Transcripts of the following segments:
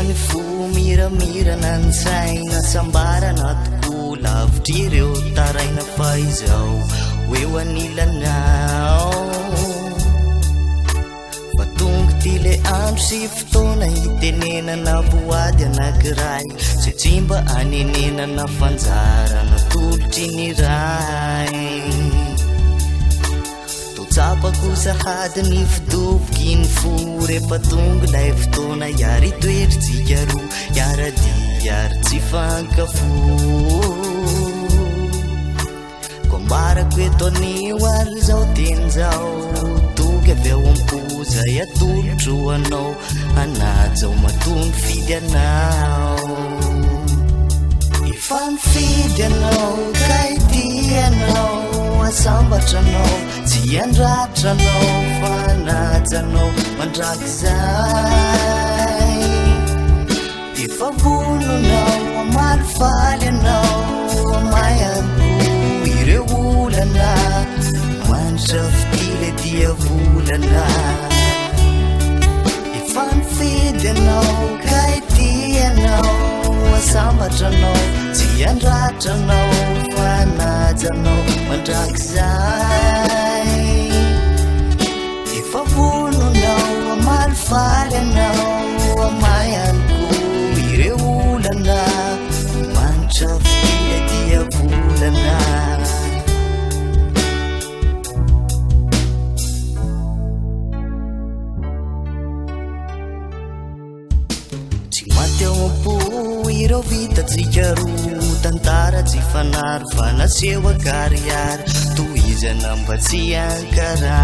ny fo miramirana ny saina sambarana tokoa lavitra ireo taraina fa izao eo anilanao fa tonga ty le andro sy fotoana hitenenana boady anankiray sy tsy mba anenenana fanjarana tolotry ny ray totsapako sahady ny fidoboky ny fo rehefa tonga lay fotoana iary toeritsika ro iaradiary tsy fankafo kombarako eto anio ary zao teny zao toky avy ao ampoza atolotro anao anajao matony fidy anao efa mifidy anao kaity anao asambatra anao tsy andratra anao fa najanao mandrakizay efa vononao amalifaly anao amayanko ireo olana manitra fitile dia volana efa mifidy anao kaity anao asambatra anao tsy andratra anao fa najanao mandrakizay efa vononao amalifaly anao amayanko ireo olana manitra fitile dia volana mateo ampo ireo vitatsika ro tantara tsy fanaro fa naseho akariary tohizana mba tsy ankara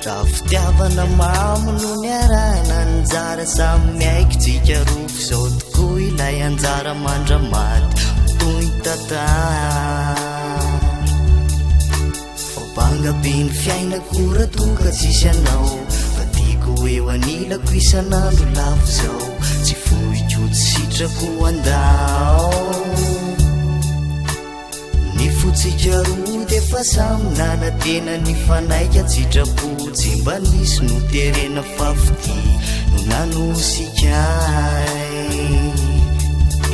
raha fitiavana mamono ny arana njara samy miaikitsika ro fizao tokoa ilay anjara mandramaty toy tantara fabanga be ny fiainako ratoka tsisy anao eo anilako isanandro lafo zao tsy fohikotsy sitrako andao ny fotsika roa defa samy nanatena ny fanaika tsitrapo tsy mba nisy no terena fafity no nanosikay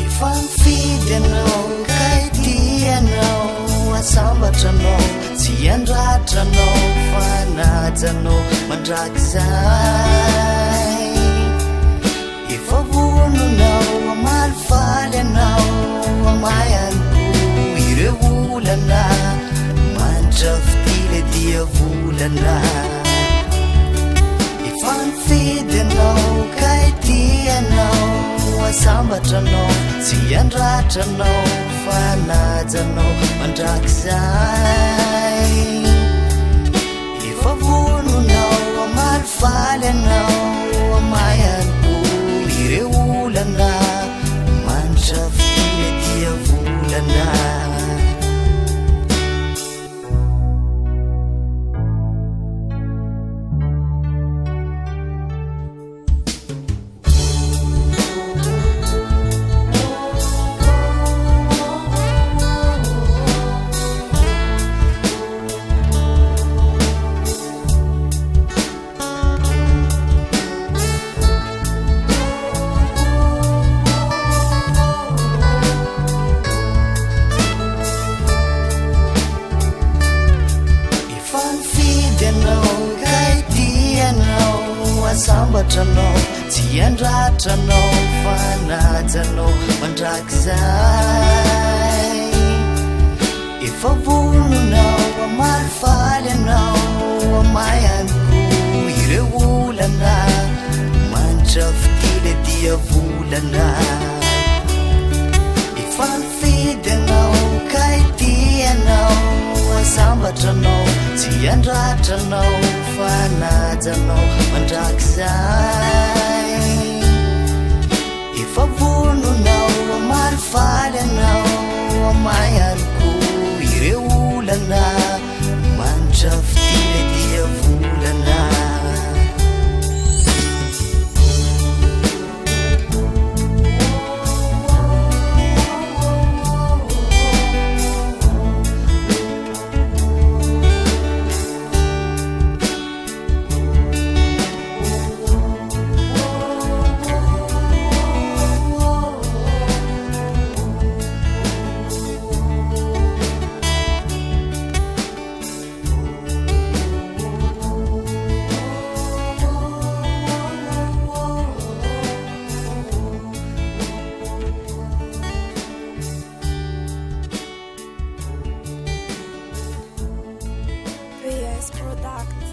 efa mifidy anao kaity anao asambatra anao tsy andratra anao fa najanao mandrakizay efa vononao amalifaly anao amayanko ireo olana manitra fitile dia volana efa mifidy anao kaity anao asambatra anao tsy andratra anao fa najanao mandrakizay efa vononao amalifaly anao amayanko ireo olana manitra fitile dia volana sambatra anao tsy andratra anao fa najanao mandrakizay efa vononao amalifaly anao amayanko ireo olana manitra fitile dia volana efa mifidy anao kaity anao asambatra anao tsy andratra anao fa najanao mandrakizay efa vononao amalifaly anao amayanko ireo olana manitra fitile dia volana Product.